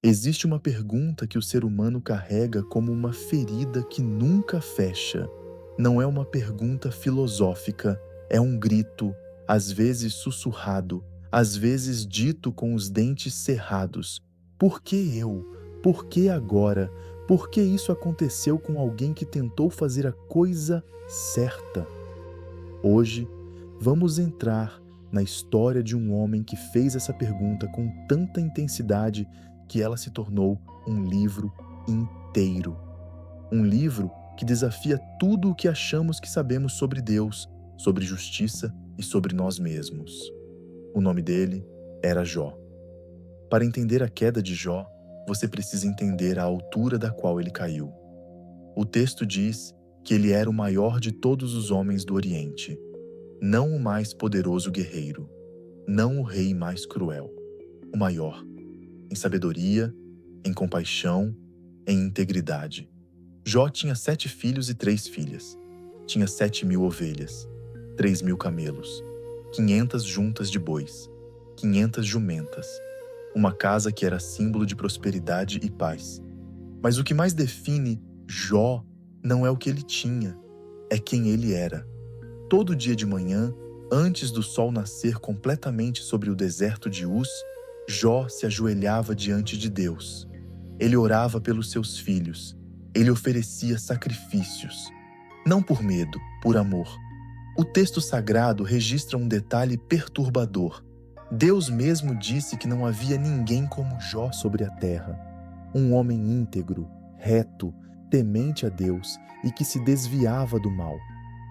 Existe uma pergunta que o ser humano carrega como uma ferida que nunca fecha. Não é uma pergunta filosófica, é um grito, às vezes sussurrado, às vezes dito com os dentes cerrados. Por que eu? Por que agora? Por que isso aconteceu com alguém que tentou fazer a coisa certa? Hoje, vamos entrar na história de um homem que fez essa pergunta com tanta intensidade que ela se tornou um livro inteiro. Um livro que desafia tudo o que achamos que sabemos sobre Deus, sobre justiça e sobre nós mesmos. O nome dele era Jó. Para entender a queda de Jó, você precisa entender a altura da qual ele caiu. O texto diz que ele era o maior de todos os homens do Oriente, não o mais poderoso guerreiro, não o rei mais cruel, o maior, em sabedoria, em compaixão, em integridade. Jó tinha 7 filhos e 3 filhas. Tinha 7.000 ovelhas, 3.000 camelos, 500 juntas de bois, 500 jumentas, uma casa que era símbolo de prosperidade e paz. Mas o que mais define Jó não é o que ele tinha, é quem ele era. Todo dia de manhã, antes do sol nascer completamente sobre o deserto de Uz, Jó se ajoelhava diante de Deus. Ele orava pelos seus filhos. Ele oferecia sacrifícios. Não por medo, por amor. O texto sagrado registra um detalhe perturbador. Deus mesmo disse que não havia ninguém como Jó sobre a terra. Um homem íntegro, reto, temente a Deus e que se desviava do mal.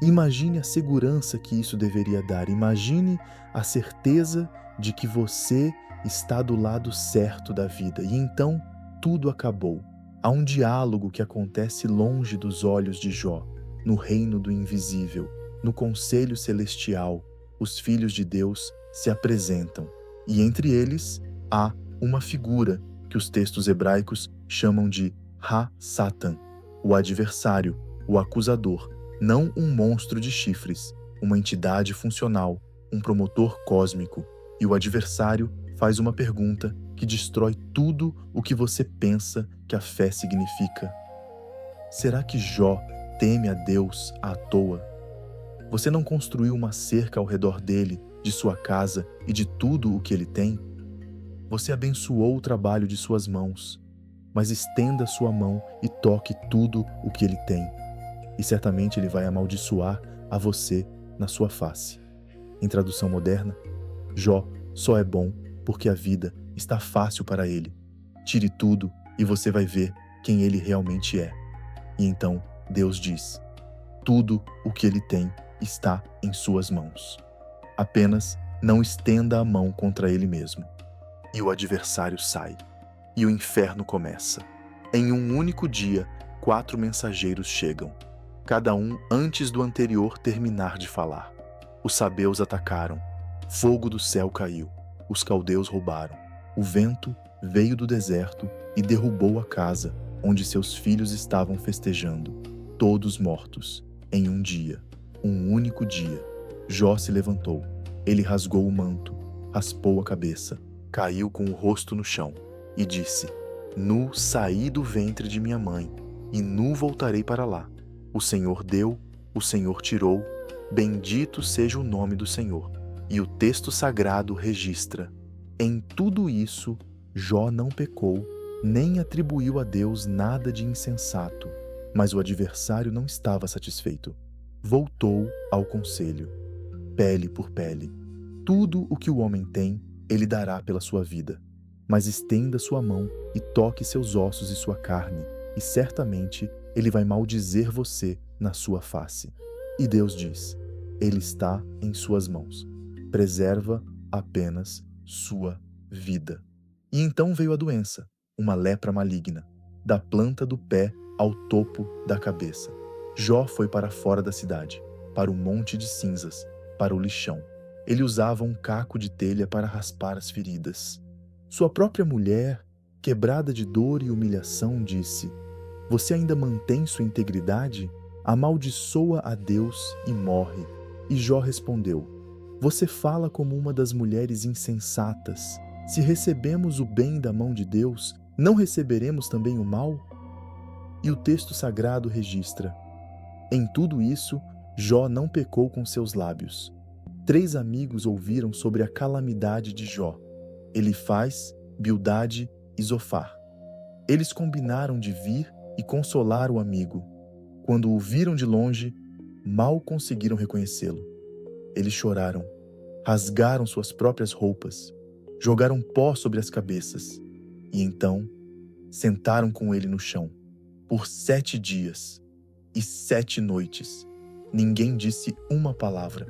Imagine a segurança que isso deveria dar. Imagine a certeza de que você está do lado certo da vida. E então tudo acabou. Há um diálogo que acontece longe dos olhos de Jó, no reino do invisível, no conselho celestial. Os filhos de Deus se apresentam, e entre eles há uma figura que os textos hebraicos chamam de Ha-Satan, o adversário, o acusador, não um monstro de chifres, uma entidade funcional, um promotor cósmico, e o adversário faz uma pergunta que destrói tudo o que você pensa que a fé significa. Será que Jó teme a Deus à toa? Você não construiu uma cerca ao redor dele, de sua casa e de tudo o que ele tem? Você abençoou o trabalho de suas mãos, mas estenda sua mão e toque tudo o que ele tem, e certamente ele vai amaldiçoar a você na sua face. Em tradução moderna, Jó só é bom porque a vida está fácil para ele. Tire tudo e você vai ver quem ele realmente é. E então Deus diz: tudo o que ele tem está em suas mãos. Apenas não estenda a mão contra ele mesmo. E o adversário sai. E o inferno começa. Em um único dia, 4 mensageiros chegam, cada um antes do anterior terminar de falar. Os sabeus atacaram. Fogo do céu caiu. Os caldeus roubaram. O vento veio do deserto e derrubou a casa onde seus filhos estavam festejando, todos mortos, em um dia, um único dia. Jó se levantou. Ele rasgou o manto, raspou a cabeça, caiu com o rosto no chão e disse: Nu saí do ventre de minha mãe, e nu voltarei para lá. O Senhor deu, o Senhor tirou, bendito seja o nome do Senhor. E o texto sagrado registra: em tudo isso, Jó não pecou, nem atribuiu a Deus nada de insensato. Mas o adversário não estava satisfeito. Voltou ao conselho. Pele por pele. Tudo o que o homem tem, ele dará pela sua vida. Mas estenda sua mão e toque seus ossos e sua carne, e certamente ele vai maldizer você na sua face. E Deus diz: ele está em suas mãos. Preserva apenas sua vida. E então veio a doença, uma lepra maligna, da planta do pé ao topo da cabeça. Jó foi para fora da cidade, para o monte de cinzas, para o lixão. Ele usava um caco de telha para raspar as feridas. Sua própria mulher, quebrada de dor e humilhação, disse: você ainda mantém sua integridade? Amaldiçoa a Deus e morre. E Jó respondeu: você fala como uma das mulheres insensatas. Se recebemos o bem da mão de Deus, Não receberemos também o mal? E o texto sagrado registra: em tudo isso, Jó não pecou com seus lábios. 3 amigos ouviram sobre a calamidade de Jó: Elifaz, Bildade e Zofar. Eles combinaram de vir e consolar o amigo. Quando o viram de longe, mal conseguiram reconhecê-lo. Eles choraram, rasgaram suas próprias roupas, jogaram pó sobre as cabeças e então sentaram com ele no chão. Por 7 dias e 7 noites, ninguém disse uma palavra,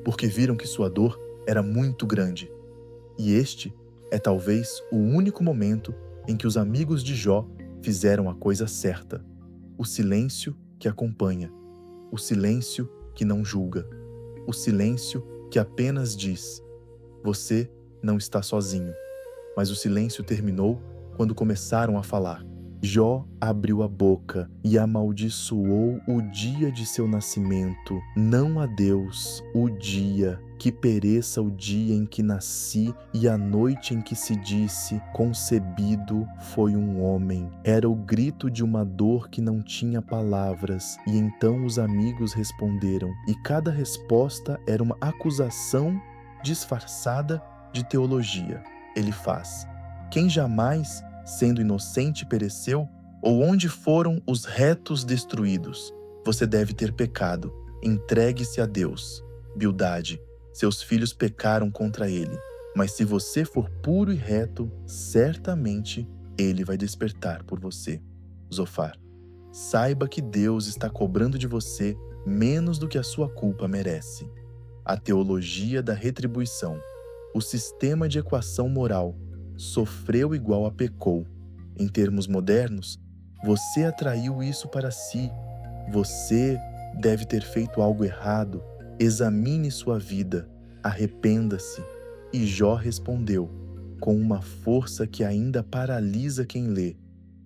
porque viram que sua dor era muito grande. E este é talvez o único momento em que os amigos de Jó fizeram a coisa certa. O silêncio que acompanha, o silêncio que não julga, o silêncio que apenas diz: você não está sozinho. Mas o silêncio terminou quando começaram a falar. Jó abriu a boca e amaldiçoou o dia de seu nascimento. Não a Deus, o dia, que pereça o dia em que nasci e a noite em que se disse: concebido foi um homem. Era o grito de uma dor que não tinha palavras. E então os amigos responderam, e cada resposta era uma acusação disfarçada de teologia. Ele faz: quem jamais, sendo inocente, pereceu? Ou onde foram os retos destruídos? Você deve ter pecado. Entregue-se a Deus. Bildade, seus filhos pecaram contra ele. Mas se você for puro e reto, certamente ele vai despertar por você. Zofar, saiba que Deus está cobrando de você menos do que a sua culpa merece. A teologia da retribuição, o sistema de equação moral, sofreu igual a pecou. Em termos modernos, você atraiu isso para si. Você deve ter feito algo errado. Examine sua vida. Arrependa-se. E Jó respondeu, com uma força que ainda paralisa quem lê: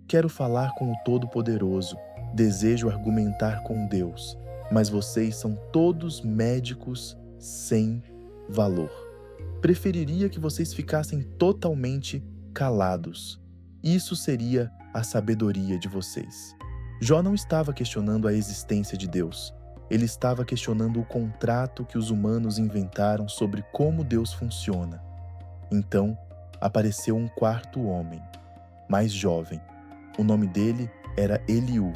quero falar com o Todo-Poderoso. Desejo argumentar com Deus. Mas vocês são todos médicos sem valor. Preferiria que vocês ficassem totalmente calados. Isso seria a sabedoria de vocês. Jó não estava questionando a existência de Deus. Ele estava questionando o contrato que os humanos inventaram sobre como Deus funciona. Então, apareceu um quarto homem, mais jovem. O nome dele era Eliú.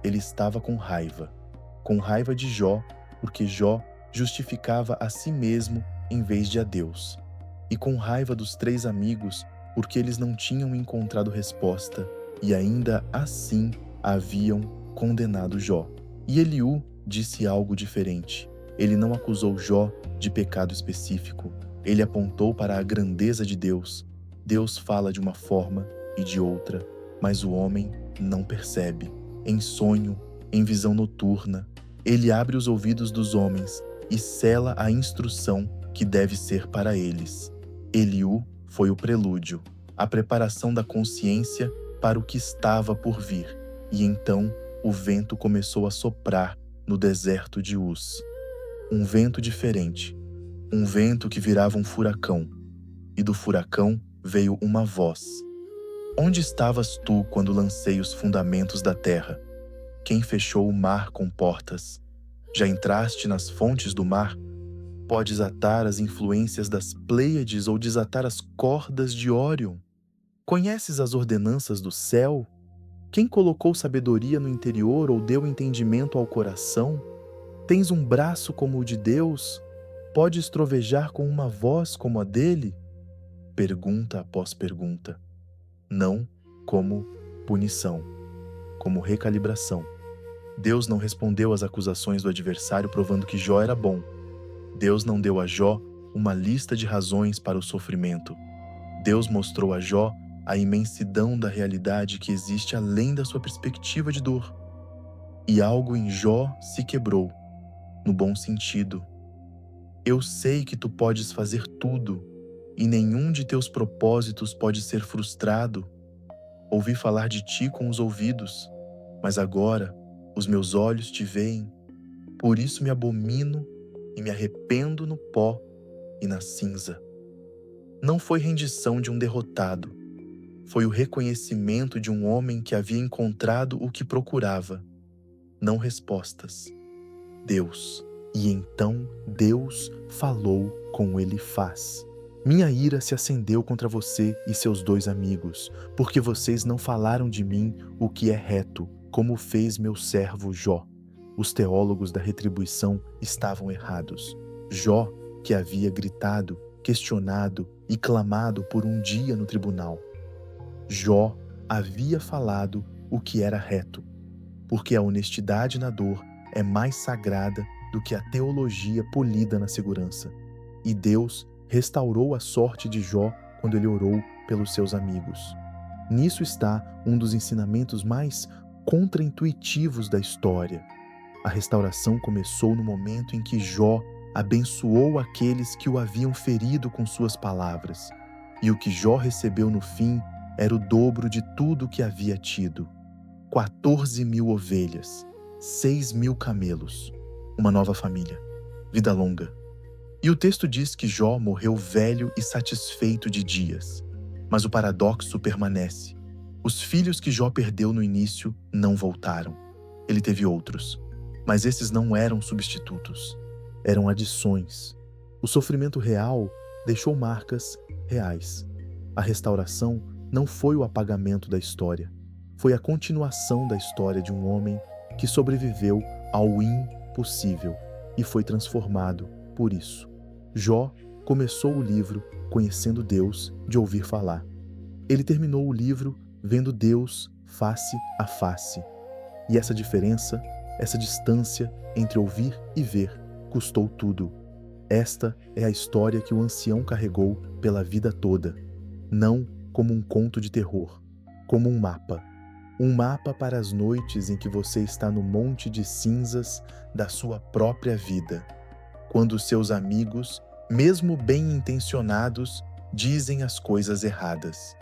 Ele estava com raiva de Jó, porque Jó justificava a si mesmo em vez de a Deus, e com raiva dos 3 amigos, porque eles não tinham encontrado resposta e ainda assim haviam condenado Jó. E Eliú disse algo diferente. Ele não acusou Jó de pecado específico. Ele apontou para a grandeza de Deus. Deus fala de uma forma e de outra, mas o homem não percebe. Em sonho, em visão noturna, ele abre os ouvidos dos homens e sela a instrução que deve ser para eles. Eliú foi o prelúdio, a preparação da consciência para o que estava por vir. E então o vento começou a soprar no deserto de Uz. Um vento diferente, um vento que virava um furacão. E do furacão veio uma voz: onde estavas tu quando lancei os fundamentos da terra? Quem fechou o mar com portas? Já entraste nas fontes do mar? Podes atar as influências das Pleiades ou desatar as cordas de Órion? Conheces as ordenanças do céu? Quem colocou sabedoria no interior ou deu entendimento ao coração? Tens um braço como o de Deus? Podes trovejar com uma voz como a dele? Pergunta após pergunta. Não como punição, como recalibração. Deus não respondeu às acusações do adversário provando que Jó era bom. Deus não deu a Jó uma lista de razões para o sofrimento. Deus mostrou a Jó a imensidão da realidade que existe além da sua perspectiva de dor. E algo em Jó se quebrou, no bom sentido. Eu sei que tu podes fazer tudo, e nenhum de teus propósitos pode ser frustrado. Ouvi falar de ti com os ouvidos, mas agora os meus olhos te veem. Por isso me abomino e me arrependo no pó e na cinza. Não foi rendição de um derrotado, Foi o reconhecimento de um homem que havia encontrado o que procurava, não respostas. Deus. E então Deus falou com Elifaz. Minha ira se acendeu contra você e seus 2 amigos, porque vocês não falaram de mim o que é reto, como fez meu servo Jó. Os teólogos da retribuição estavam errados. Jó, que havia gritado, questionado e clamado por um dia no tribunal. Jó havia falado o que era reto, porque a honestidade na dor é mais sagrada do que a teologia polida na segurança. E Deus restaurou a sorte de Jó quando ele orou pelos seus amigos. Nisso está um dos ensinamentos mais contraintuitivos da história. A restauração começou no momento em que Jó abençoou aqueles que o haviam ferido com suas palavras. E o que Jó recebeu no fim era o dobro de tudo que havia tido: 14.000 ovelhas, 6.000 camelos, uma nova família, vida longa. E o texto diz que Jó morreu velho e satisfeito de dias. Mas o paradoxo permanece. Os filhos que Jó perdeu no início não voltaram. Ele teve outros, mas esses não eram substitutos, eram adições. O sofrimento real deixou marcas reais. A restauração não foi o apagamento da história, foi a continuação da história de um homem que sobreviveu ao impossível e foi transformado por isso. Jó começou o livro conhecendo Deus de ouvir falar. Ele terminou o livro vendo Deus face a face. E essa diferença, essa distância entre ouvir e ver, custou tudo. Esta é a história que o ancião carregou pela vida toda, não como um conto de terror, como um mapa. Um mapa para as noites em que você está no monte de cinzas da sua própria vida, quando seus amigos, mesmo bem-intencionados, dizem as coisas erradas.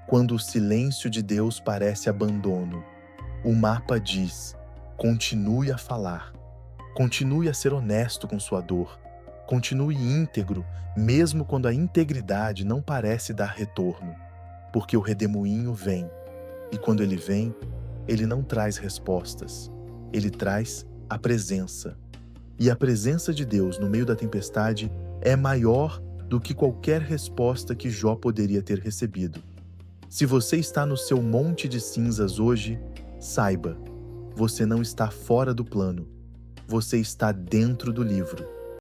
Quando o silêncio de Deus parece abandono, o mapa diz: continue a falar, continue a ser honesto com sua dor, continue íntegro, mesmo quando a integridade não parece dar retorno, porque o redemoinho vem, e quando ele vem, ele não traz respostas, ele traz a presença. E a presença de Deus no meio da tempestade é maior do que qualquer resposta que Jó poderia ter recebido. Se você está no seu monte de cinzas hoje, saiba, você não está fora do plano, você está dentro do livro.